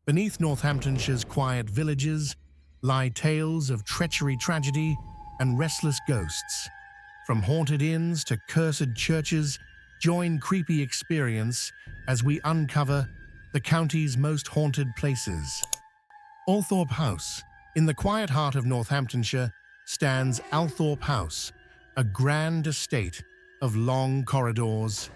Beneath Northamptonshire's quiet villages lie tales of treachery, tragedy, and restless ghosts. From haunted inns to cursed churches, join creepy experience as we uncover the county's most haunted places. Althorp House. In the quiet heart of Northamptonshire stands Althorp House, a grand estate of long corridors,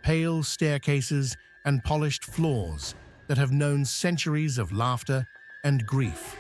pale staircases, and polished floors that have known centuries of laughter and grief.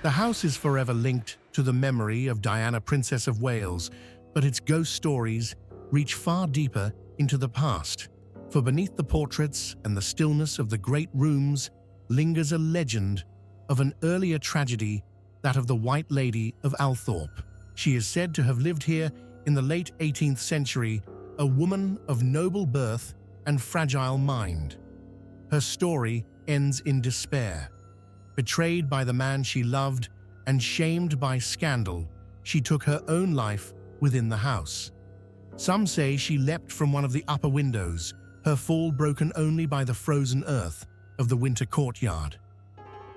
The house is forever linked to the memory of Diana, Princess of Wales, but its ghost stories reach far deeper into the past. For beneath the portraits and the stillness of the great rooms lingers a legend of an earlier tragedy, that of the White Lady of Althorp. She is said to have lived here in the late 18th century, a woman of noble birth and fragile mind. Her story ends in despair. Betrayed by the man she loved and shamed by scandal, she took her own life within the house. Some say she leapt from one of the upper windows, her fall broken only by the frozen earth of the winter courtyard.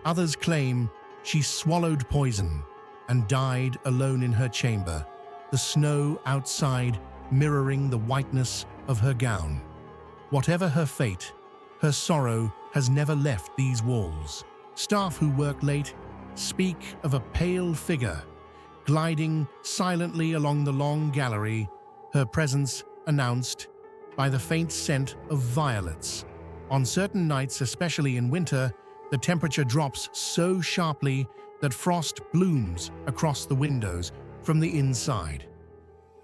Others claim she swallowed poison and died alone in her chamber, the snow outside mirroring the whiteness of her gown. Whatever her fate, her sorrow has never left these walls. Staff who work late speak of a pale figure gliding silently along the long gallery, her presence announced by the faint scent of violets. On certain nights, especially in winter, the temperature drops so sharply that frost blooms across the windows from the inside.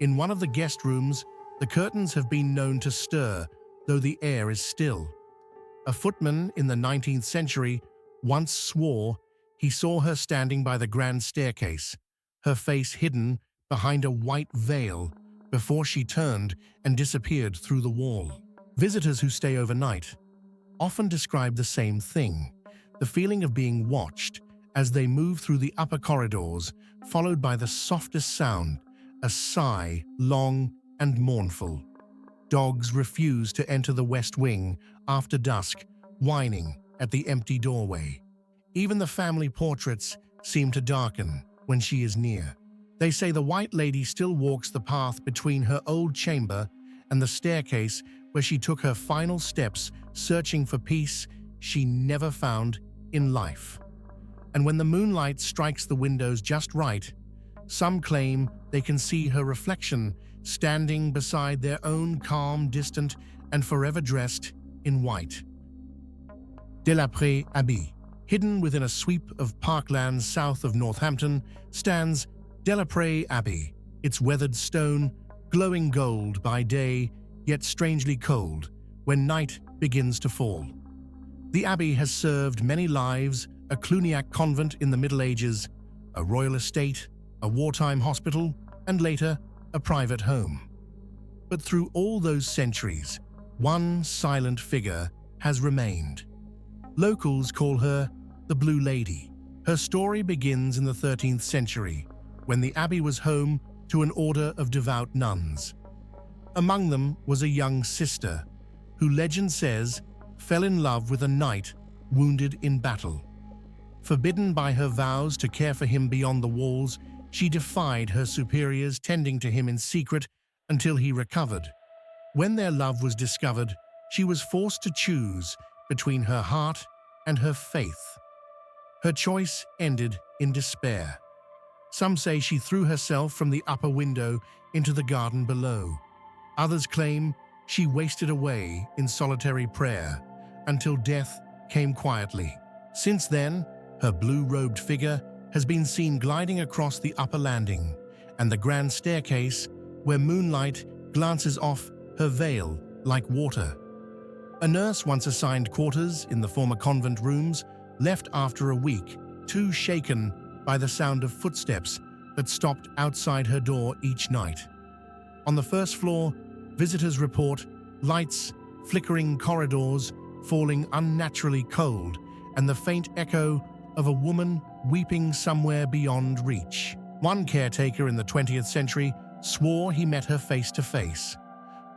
In one of the guest rooms, the curtains have been known to stir, though the air is still. A footman in the 19th century once swore he saw her standing by the grand staircase, her face hidden behind a white veil, before she turned and disappeared through the wall. Visitors who stay overnight often describe the same thing, the feeling of being watched as they move through the upper corridors, followed by the softest sound, a sigh, long and mournful. Dogs refuse to enter the west wing after dusk, whining at the empty doorway. Even the family portraits seem to darken when she is near. They say the White Lady still walks the path between her old chamber and the staircase where she took her final steps, searching for peace she never found in life. And when the moonlight strikes the windows just right, some claim they can see her reflection standing beside their own, calm, distant, and forever dressed in white. Delapré Abbey. Hidden within a sweep of parklands south of Northampton stands Delapré Abbey, its weathered stone glowing gold by day, yet strangely cold when night begins to fall. The abbey has served many lives, a Cluniac convent in the Middle Ages, a royal estate, a wartime hospital, and later a private home. But through all those centuries, one silent figure has remained. Locals call her the Blue Lady. Her story begins in the 13th century, when the abbey was home to an order of devout nuns. Among them was a young sister, who legend says fell in love with a knight wounded in battle. Forbidden by her vows to care for him beyond the walls, she defied her superiors, tending to him in secret until he recovered. When their love was discovered, she was forced to choose between her heart and her faith. Her choice ended in despair. Some say she threw herself from the upper window into the garden below. Others claim she wasted away in solitary prayer until death came quietly. Since then, her blue-robed figure has been seen gliding across the upper landing and the grand staircase where moonlight glances off her veil like water. A nurse once assigned quarters in the former convent rooms left after a week, too shaken by the sound of footsteps that stopped outside her door each night. On the first floor, visitors report lights, flickering corridors, falling unnaturally cold, and the faint echo of a woman weeping somewhere beyond reach. One caretaker in the 20th century swore he met her face to face.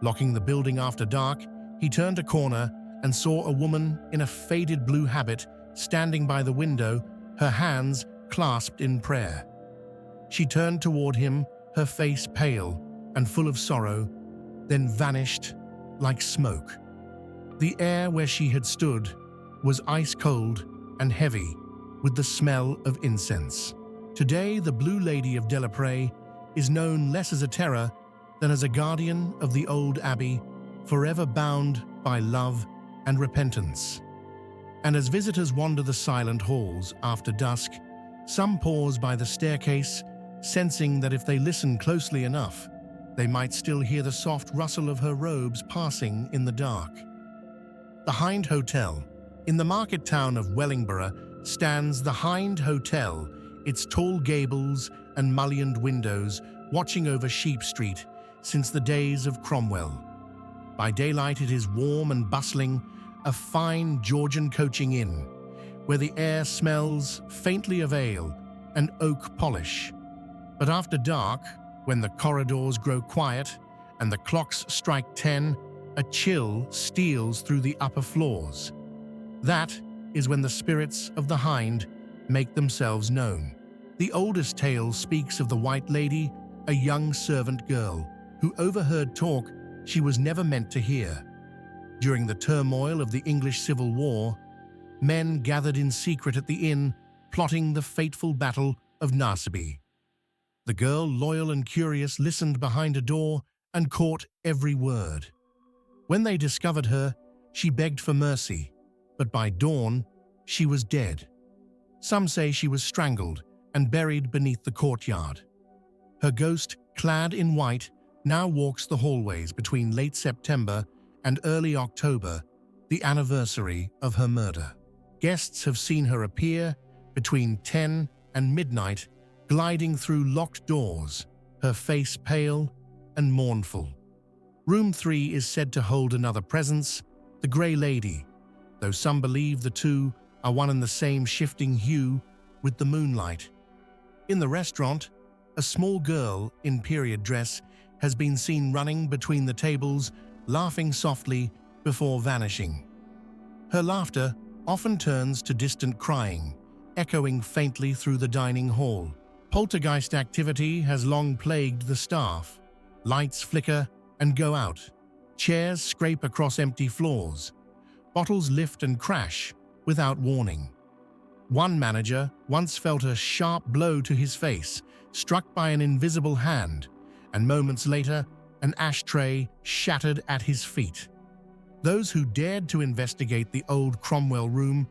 Locking the building after dark, he turned a corner and saw a woman in a faded blue habit standing by the window, her hands clasped in prayer. She turned toward him, her face pale and full of sorrow, then vanished like smoke. The air where she had stood was ice-cold and heavy with the smell of incense. Today, the Blue Lady of Delapré is known less as a terror than as a guardian of the old abbey, forever bound by love and repentance. And as visitors wander the silent halls after dusk, some pause by the staircase, sensing that if they listen closely enough, they might still hear the soft rustle of her robes passing in the dark. The Hind Hotel. In the market town of Wellingborough stands the Hind Hotel, its tall gables and mullioned windows watching over Sheep Street since the days of Cromwell. By daylight it is warm and bustling, a fine Georgian coaching inn, where the air smells faintly of ale and oak polish. But after dark, when the corridors grow quiet and the clocks strike 10, a chill steals through the upper floors. That is when the spirits of the Hind make themselves known. The oldest tale speaks of the White Lady, a young servant girl, who overheard talk she was never meant to hear. During the turmoil of the English Civil War, men gathered in secret at the inn, plotting the fateful Battle of Naseby. The girl, loyal and curious, listened behind a door and caught every word. When they discovered her, she begged for mercy, but by dawn, she was dead. Some say she was strangled and buried beneath the courtyard. Her ghost, clad in white, now walks the hallways between late September and early October, the anniversary of her murder. Guests have seen her appear between 10 and midnight, gliding through locked doors, her face pale and mournful. Room 3 is said to hold another presence, the Grey Lady, though some believe the two are one and the same, shifting hue with the moonlight. In the restaurant, a small girl in period dress has been seen running between the tables, laughing softly before vanishing. Her laughter often turns to distant crying, echoing faintly through the dining hall. Poltergeist activity has long plagued the staff. Lights flicker and go out. Chairs scrape across empty floors. Bottles lift and crash without warning. One manager once felt a sharp blow to his face, struck by an invisible hand, and moments later, an ashtray shattered at his feet. Those who dared to investigate the old Cromwell room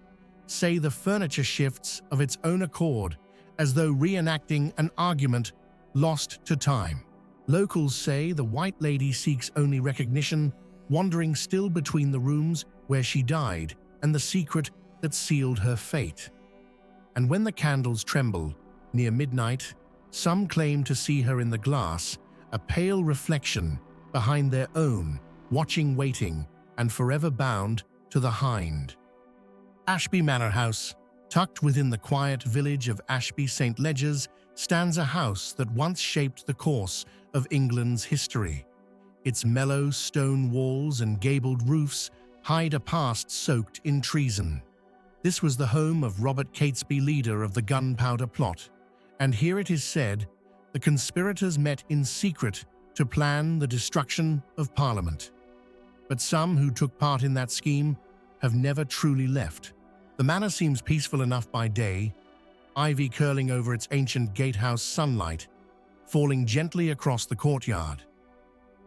say the furniture shifts of its own accord, as though reenacting an argument lost to time. Locals say the White Lady seeks only recognition, wandering still between the rooms where she died and the secret that sealed her fate. And when the candles tremble, near midnight, some claim to see her in the glass, a pale reflection behind their own, watching, waiting, and forever bound to the Hind. Ashby Manor House. Tucked within the quiet village of Ashby St. Ledgers stands a house that once shaped the course of England's history. Its mellow stone walls and gabled roofs hide a past soaked in treason. This was the home of Robert Catesby, leader of the Gunpowder Plot, and here it is said the conspirators met in secret to plan the destruction of Parliament. But some who took part in that scheme have never truly left. The manor seems peaceful enough by day, ivy curling over its ancient gatehouse, sunlight falling gently across the courtyard.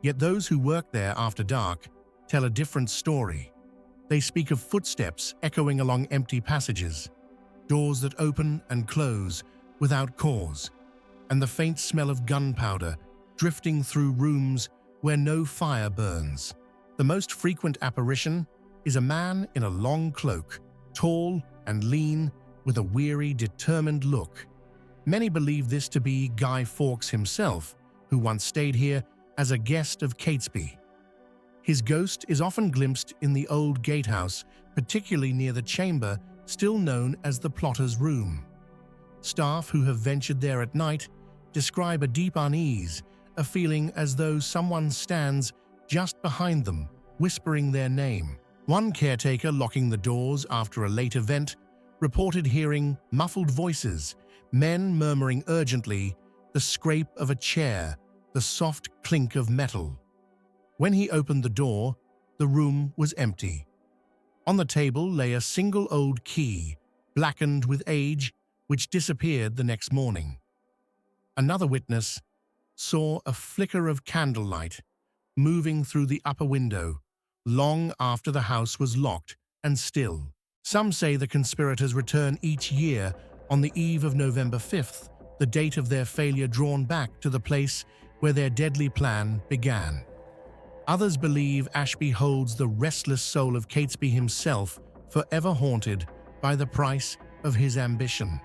Yet those who work there after dark tell a different story. They speak of footsteps echoing along empty passages, doors that open and close without cause, and the faint smell of gunpowder drifting through rooms where no fire burns. The most frequent apparition is a man in a long cloak, tall and lean, with a weary, determined look. Many believe this to be Guy Fawkes himself, who once stayed here as a guest of Catesby. His ghost is often glimpsed in the old gatehouse, particularly near the chamber still known as the Plotter's Room. Staff who have ventured there at night describe a deep unease, a feeling as though someone stands just behind them, whispering their name. One caretaker, locking the doors after a late event, reported hearing muffled voices, men murmuring urgently, the scrape of a chair, the soft clink of metal. When he opened the door, the room was empty. On the table lay a single old key, blackened with age, which disappeared the next morning. Another witness saw a flicker of candlelight moving through the upper window long after the house was locked and still. Some say the conspirators return each year on the eve of November 5th, the date of their failure drawn back to the place where their deadly plan began. Others believe Ashby holds the restless soul of Catesby himself, forever haunted by the price of his ambition.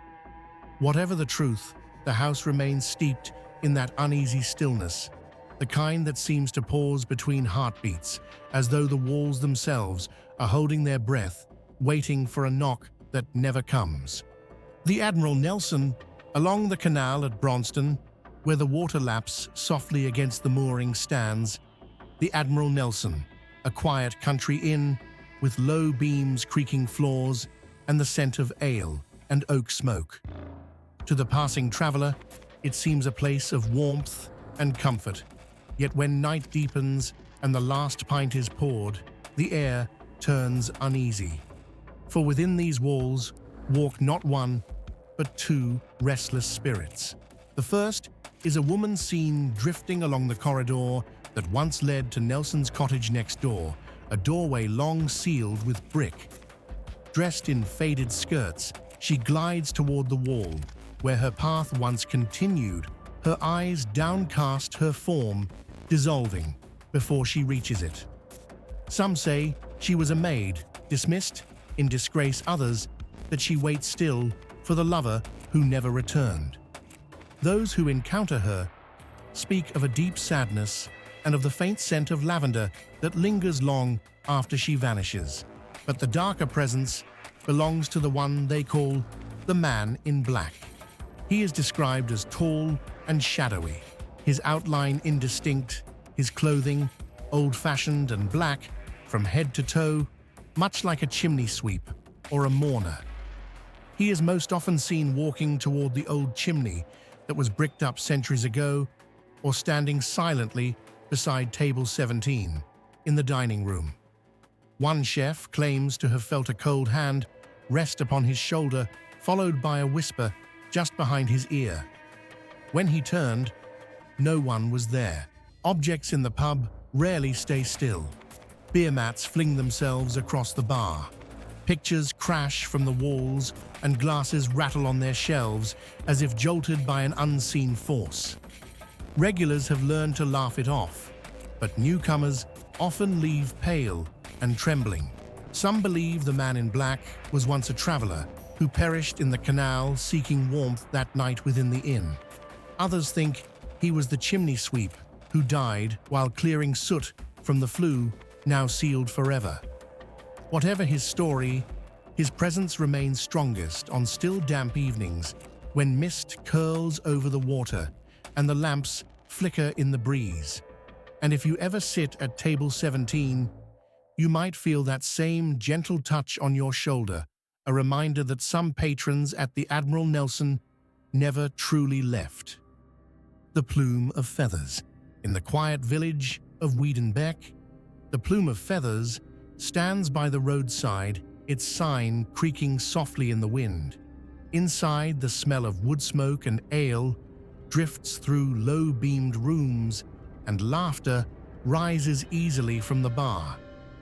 Whatever the truth, the house remains steeped in that uneasy stillness, the kind that seems to pause between heartbeats, as though the walls themselves are holding their breath, waiting for a knock that never comes. The Admiral Nelson, along the canal at Braunston, where the water laps softly against the mooring stands, the Admiral Nelson, a quiet country inn with low beams, creaking floors, and the scent of ale and oak smoke. To the passing traveler, it seems a place of warmth and comfort. Yet when night deepens and the last pint is poured, the air turns uneasy. For within these walls walk not one, but two restless spirits. The first is a woman seen drifting along the corridor that once led to Nelson's cottage next door, a doorway long sealed with brick. Dressed in faded skirts, she glides toward the wall, where her path once continued, her eyes downcast, her form dissolving before she reaches it. Some say she was a maid, dismissed, in disgrace. Others that she waits still for the lover who never returned. Those who encounter her speak of a deep sadness and of the faint scent of lavender that lingers long after she vanishes. But the darker presence belongs to the one they call the Man in Black. He is described as tall and shadowy, his outline indistinct, his clothing old-fashioned and black from head to toe, much like a chimney sweep or a mourner. He is most often seen walking toward the old chimney that was bricked up centuries ago, or standing silently beside table 17 in the dining room. One chef claims to have felt a cold hand rest upon his shoulder, followed by a whisper just behind his ear. When he turned, no one was there. Objects in the pub rarely stay still. Beer mats fling themselves across the bar. Pictures crash from the walls and glasses rattle on their shelves as if jolted by an unseen force. Regulars have learned to laugh it off, but newcomers often leave pale and trembling. Some believe the Man in Black was once a traveler who perished in the canal seeking warmth that night within the inn. Others think he was the chimney sweep who died while clearing soot from the flue now sealed forever. Whatever his story, his presence remains strongest on still damp evenings when mist curls over the water and the lamps flicker in the breeze. And if you ever sit at table 17, you might feel that same gentle touch on your shoulder, a reminder that some patrons at the Admiral Nelson never truly left. The Plume of Feathers. In the quiet village of Wiedenbeck, the Plume of Feathers stands by the roadside, its sign creaking softly in the wind. Inside, the smell of wood smoke and ale drifts through low-beamed rooms, and laughter rises easily from the bar.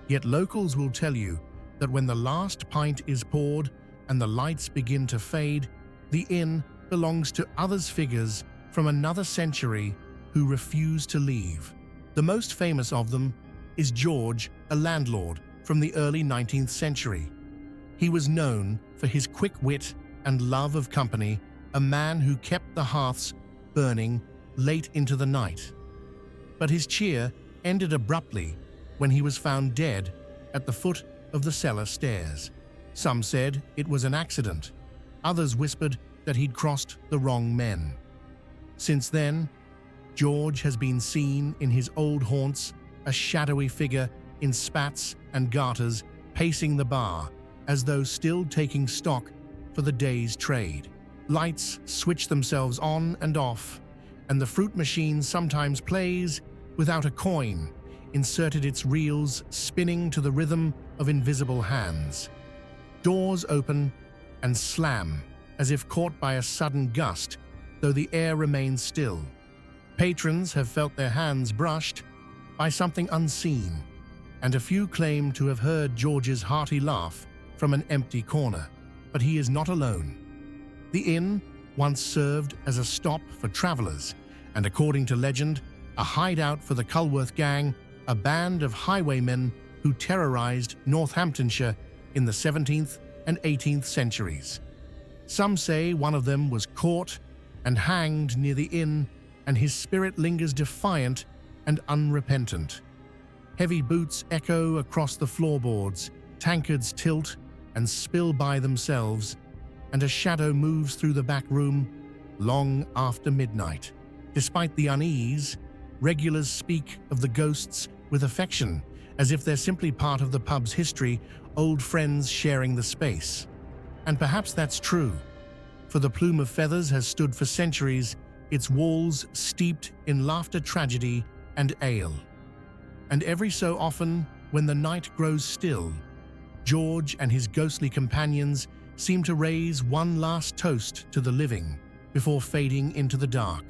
Yet locals will tell you that when the last pint is poured and the lights begin to fade, the inn belongs to others, figures from another century who refuse to leave. The most famous of them is George, a landlord from the early 19th century. He was known for his quick wit and love of company, a man who kept the hearths burning late into the night. But his cheer ended abruptly when he was found dead at the foot of the cellar stairs. Some said it was an accident. Others whispered that he'd crossed the wrong men. Since then, George has been seen in his old haunts, a shadowy figure in spats and garters, pacing the bar, as though still taking stock for the day's trade. Lights switch themselves on and off, and the fruit machine sometimes plays without a coin, inserted its reels spinning to the rhythm of invisible hands. Doors open and slam, as if caught by a sudden gust, though the air remains still. Patrons have felt their hands brushed by something unseen, and a few claim to have heard George's hearty laugh from an empty corner. But he is not alone. The inn once served as a stop for travelers, and according to legend, a hideout for the Culworth gang, a band of highwaymen who terrorized Northamptonshire in the 17th and 18th centuries. Some say one of them was caught and hanged near the inn, and his spirit lingers defiant and unrepentant. Heavy boots echo across the floorboards, tankards tilt and spill by themselves, and a shadow moves through the back room long after midnight. Despite the unease, regulars speak of the ghosts with affection, as if they're simply part of the pub's history, old friends sharing the space. And perhaps that's true, for the Plume of Feathers has stood for centuries, its walls steeped in laughter, tragedy, and ale. And every so often, when the night grows still, George and his ghostly companions seem to raise one last toast to the living before fading into the dark.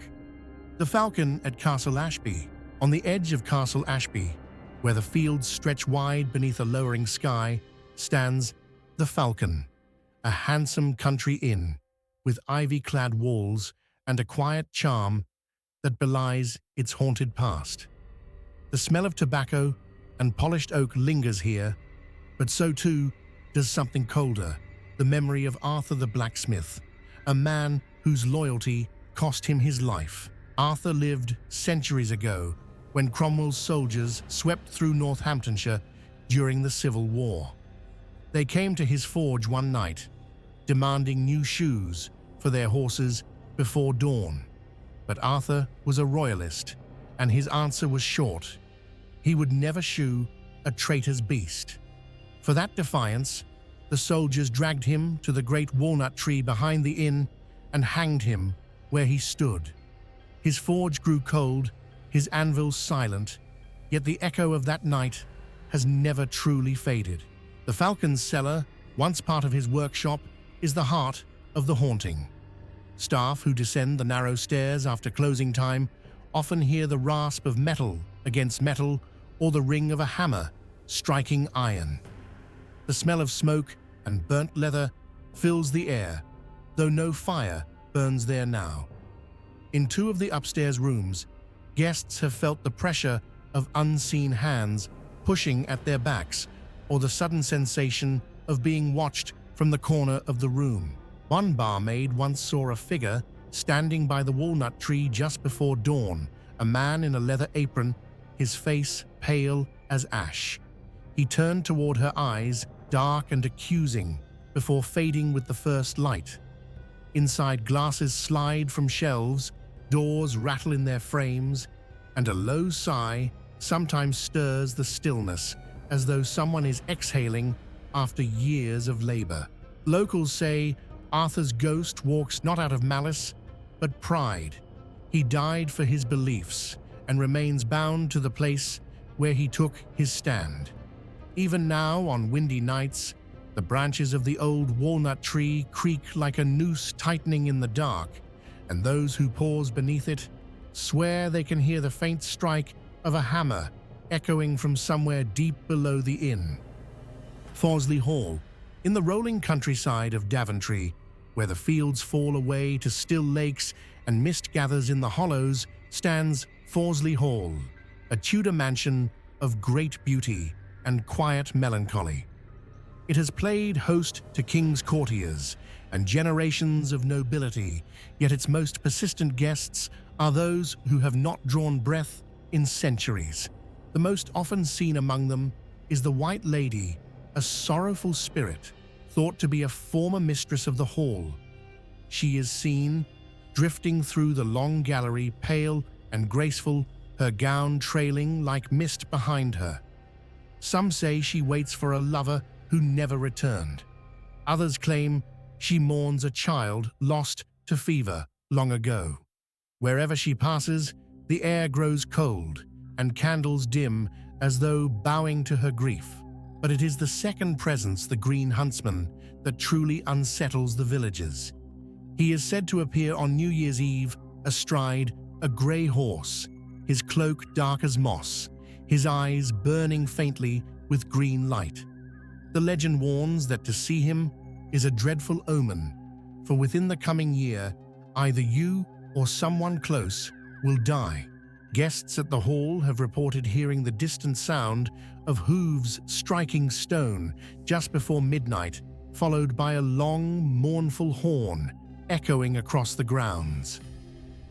The Falcon at Castle Ashby. On the edge of Castle Ashby, where the fields stretch wide beneath a lowering sky, stands the Falcon, a handsome country inn with ivy-clad walls and a quiet charm that belies its haunted past. The smell of tobacco and polished oak lingers here, but so too does something colder, the memory of Arthur the blacksmith, a man whose loyalty cost him his life. Arthur lived centuries ago when Cromwell's soldiers swept through Northamptonshire during the Civil War. They came to his forge one night, demanding new shoes for their horses before dawn. But Arthur was a royalist, and his answer was short. He would never shoe a traitor's beast. For that defiance, the soldiers dragged him to the great walnut tree behind the inn and hanged him where he stood. His forge grew cold, his anvil silent, yet the echo of that night has never truly faded. The Falcon's cellar, once part of his workshop, is the heart of the haunting. Staff who descend the narrow stairs after closing time often hear the rasp of metal against metal or the ring of a hammer striking iron. The smell of smoke and burnt leather fills the air, though no fire burns there now. In two of the upstairs rooms, guests have felt the pressure of unseen hands pushing at their backs, or the sudden sensation of being watched from the corner of the room. One barmaid once saw a figure standing by the walnut tree just before dawn, a man in a leather apron, his face pale as ash. He turned toward her eyes, dark and accusing, before fading with the first light. Inside, glasses slide from shelves, doors rattle in their frames, and a low sigh sometimes stirs the stillness, as though someone is exhaling after years of labor. Locals say Arthur's ghost walks not out of malice, but pride. He died for his beliefs and remains bound to the place where he took his stand. Even now, on windy nights, the branches of the old walnut tree creak like a noose tightening in the dark, and those who pause beneath it swear they can hear the faint strike of a hammer echoing from somewhere deep below the inn. Thorsley Hall, in the rolling countryside of Daventry, where the fields fall away to still lakes and mist gathers in the hollows, stands Thorsley Hall, a Tudor mansion of great beauty and quiet melancholy. It has played host to king's courtiers and generations of nobility, yet its most persistent guests are those who have not drawn breath in centuries. The most often seen among them is the White Lady, a sorrowful spirit, thought to be a former mistress of the hall. She is seen drifting through the long gallery, pale and graceful, her gown trailing like mist behind her. Some say she waits for a lover who never returned. Others claim she mourns a child lost to fever long ago. Wherever she passes, the air grows cold and candles dim as though bowing to her grief. But it is the second presence, the Green Huntsman, that truly unsettles the villagers. He is said to appear on New Year's Eve astride a grey horse, his cloak dark as moss, his eyes burning faintly with green light. The legend warns that to see him is a dreadful omen, for within the coming year, either you or someone close will die. Guests at the hall have reported hearing the distant sound of hooves striking stone just before midnight, followed by a long, mournful horn echoing across the grounds.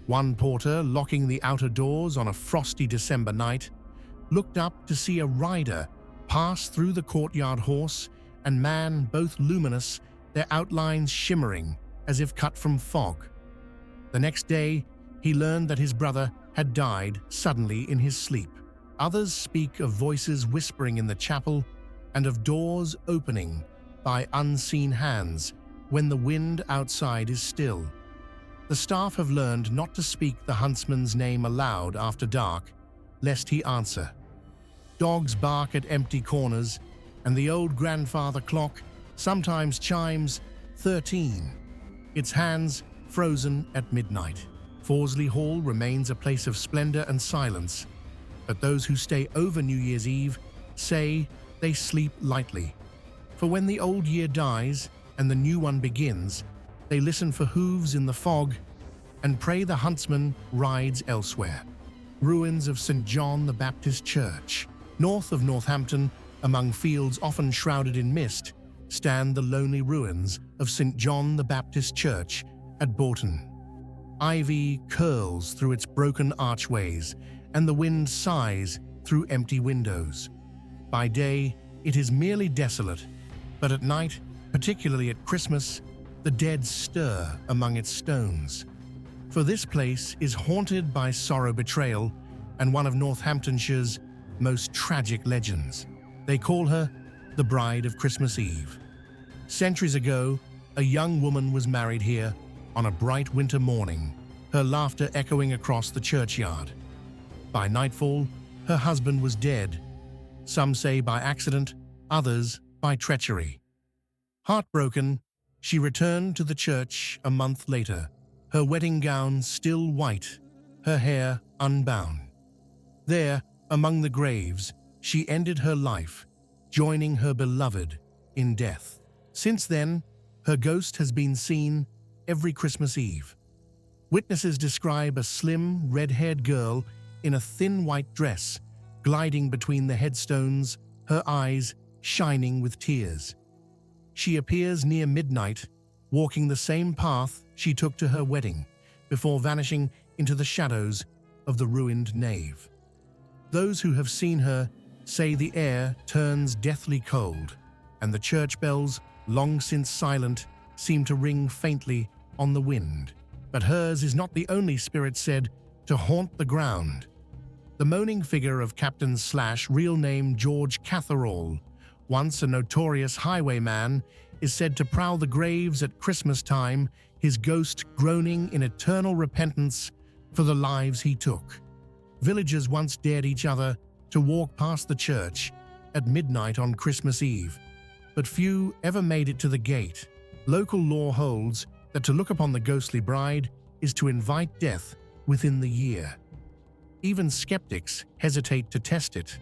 One porter, locking the outer doors on a frosty December night, looked up to see a rider pass through the courtyard, horse and man both luminous, their outlines shimmering as if cut from fog. The next day, he learned that his brother had died suddenly in his sleep. Others speak of voices whispering in the chapel and of doors opening by unseen hands when the wind outside is still. The staff have learned not to speak the huntsman's name aloud after dark, lest he answer. Dogs bark at empty corners, and the old grandfather clock sometimes chimes 13, its hands frozen at midnight. Fawsley Hall remains a place of splendor and silence, but those who stay over New Year's Eve say they sleep lightly. For when the old year dies and the new one begins, they listen for hooves in the fog and pray the huntsman rides elsewhere. Ruins of St. John the Baptist Church. North of Northampton, among fields often shrouded in mist, stand the lonely ruins of St. John the Baptist Church at Bourton. Ivy curls through its broken archways, and the wind sighs through empty windows. By day, it is merely desolate, but at night, particularly at Christmas, the dead stir among its stones. For this place is haunted by sorrow, betrayal, and one of Northamptonshire's most tragic legends. They call her the Bride of Christmas Eve. Centuries ago, a young woman was married here on a bright winter morning, her laughter echoing across the churchyard. By nightfall, her husband was dead, some say by accident, others by treachery. Heartbroken, she returned to the church a month later, her wedding gown still white, her hair unbound. There, among the graves, she ended her life, joining her beloved in death. Since then, her ghost has been seen every Christmas Eve. Witnesses describe a slim, red-haired girl in a thin white dress, gliding between the headstones, her eyes shining with tears. She appears near midnight, walking the same path she took to her wedding, before vanishing into the shadows of the ruined nave. Those who have seen her say the air turns deathly cold, and the church bells, long since silent, seem to ring faintly on the wind. But hers is not the only spirit said to haunt the ground. The moaning figure of Captain Slash, real name George Catherall, once a notorious highwayman, is said to prowl the graves at Christmas time, his ghost groaning in eternal repentance for the lives he took. Villagers once dared each other to walk past the church at midnight on Christmas Eve, but few ever made it to the gate. Local law holds that to look upon the ghostly bride is to invite death within the year. Even skeptics hesitate to test it.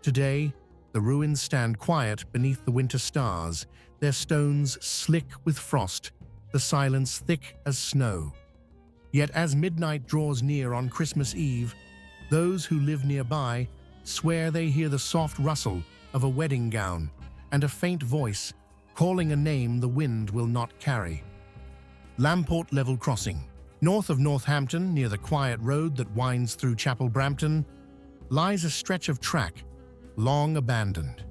Today, the ruins stand quiet beneath the winter stars, their stones slick with frost, the silence thick as snow. Yet as midnight draws near on Christmas Eve, those who live nearby swear they hear the soft rustle of a wedding gown and a faint voice calling a name the wind will not carry. Lamport Level Crossing. North of Northampton, near the quiet road that winds through Chapel Brampton, lies a stretch of track, long abandoned.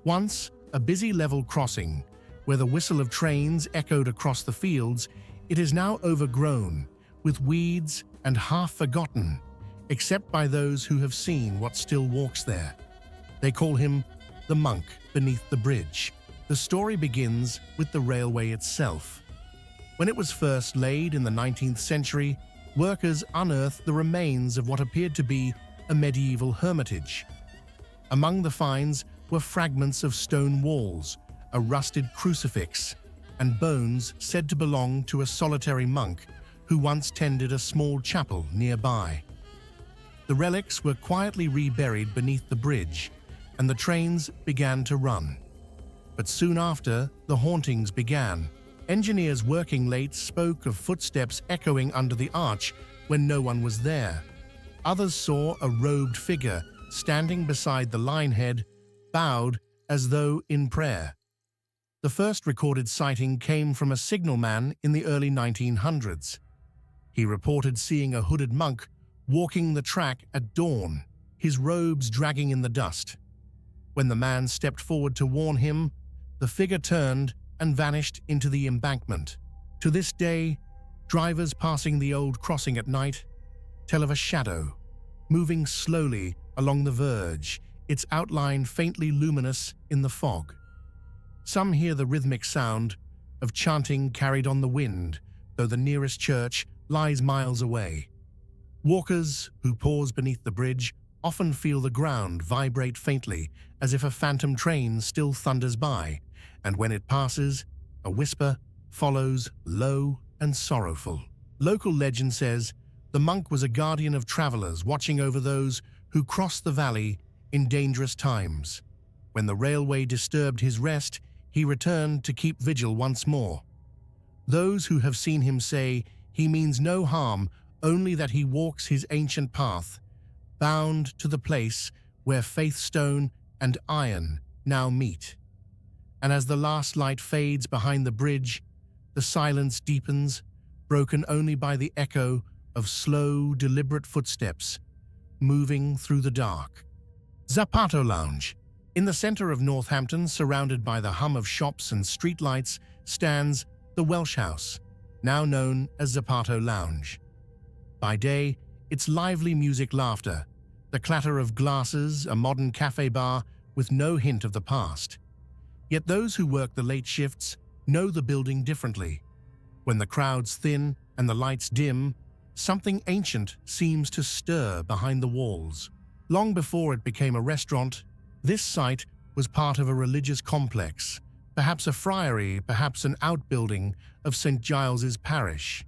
Once a busy level crossing, where the whistle of trains echoed across the fields, it is now overgrown, with weeds and half forgotten, except by those who have seen what still walks there. They call him the monk beneath the bridge. The story begins with the railway itself. When it was first laid in the 19th century, workers unearthed the remains of what appeared to be a medieval hermitage. Among the finds were fragments of stone walls, a rusted crucifix, and bones said to belong to a solitary monk who once tended a small chapel nearby. The relics were quietly reburied beneath the bridge, and the trains began to run. But soon after, the hauntings began. Engineers working late spoke of footsteps echoing under the arch when no one was there. Others saw a robed figure standing beside the linehead, bowed as though in prayer. The first recorded sighting came from a signalman in the early 1900s. He reported seeing a hooded monk walking the track at dawn, his robes dragging in the dust. When the man stepped forward to warn him, the figure turned and vanished into the embankment. To this day, drivers passing the old crossing at night tell of a shadow, moving slowly along the verge, its outline faintly luminous in the fog. Some hear the rhythmic sound of chanting carried on the wind, though the nearest church lies miles away. Walkers who pause beneath the bridge often feel the ground vibrate faintly, as if a phantom train still thunders by, and when it passes, a whisper follows, low and sorrowful. Local legend says the monk was a guardian of travelers watching over those who crossed the valley in dangerous times. When the railway disturbed his rest, he returned to keep vigil once more. Those who have seen him say he means no harm, only that he walks his ancient path, bound to the place where faith stone and iron now meet. And as the last light fades behind the bridge, the silence deepens, broken only by the echo of slow, deliberate footsteps moving through the dark. Zapato Lounge. In the center of Northampton, surrounded by the hum of shops and streetlights, stands the Welsh House, now known as Zapato Lounge. By day, it's lively music, laughter, the clatter of glasses, a modern cafe bar with no hint of the past. Yet those who work the late shifts know the building differently. When the crowds thin and the lights dim, something ancient seems to stir behind the walls. Long before it became a restaurant, this site was part of a religious complex, perhaps a friary, perhaps an outbuilding of St. Giles's parish.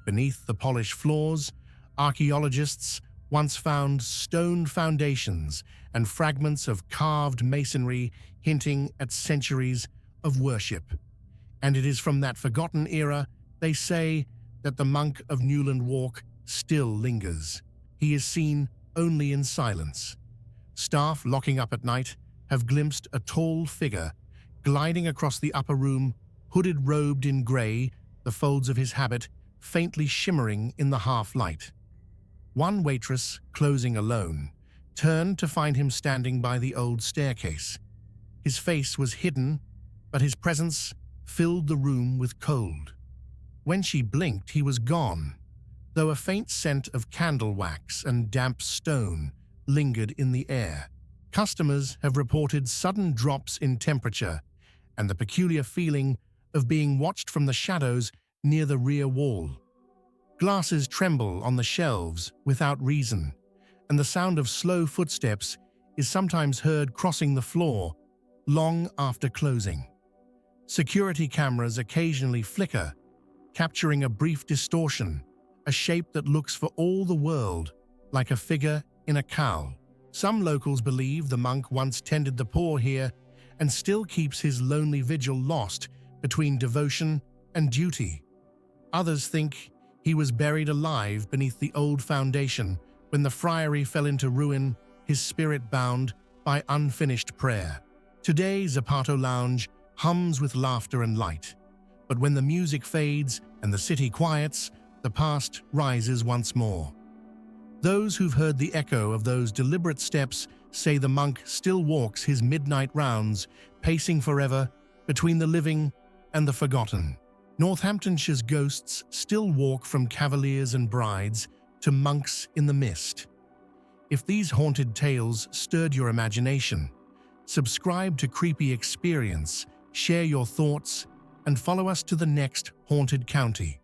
Beneath the polished floors, archaeologists once found stone foundations and fragments of carved masonry hinting at centuries of worship. And it is from that forgotten era, they say, that the monk of Newland Walk still lingers. He is seen only in silence. Staff locking up at night have glimpsed a tall figure gliding across the upper room, hooded, robed in grey, the folds of his habit faintly shimmering in the half-light. One waitress, closing alone, turned to find him standing by the old staircase. His face was hidden, but his presence filled the room with cold. When she blinked, he was gone, though a faint scent of candle wax and damp stone lingered in the air. Customers have reported sudden drops in temperature and the peculiar feeling of being watched from the shadows near the rear wall. Glasses tremble on the shelves without reason, and the sound of slow footsteps is sometimes heard crossing the floor long after closing. Security cameras occasionally flicker, capturing a brief distortion, a shape that looks for all the world like a figure in a cowl. Some locals believe the monk once tended the poor here and still keeps his lonely vigil lost between devotion and duty. Others think he was buried alive beneath the old foundation when the friary fell into ruin, his spirit bound by unfinished prayer. Today, Zapato Lounge hums with laughter and light, but when the music fades and the city quiets, the past rises once more. Those who've heard the echo of those deliberate steps say the monk still walks his midnight rounds, pacing forever between the living and the forgotten. Northamptonshire's ghosts still walk from cavaliers and brides to monks in the mist. If these haunted tales stirred your imagination, subscribe to Creepy Experience, share your thoughts, and follow us to the next haunted county.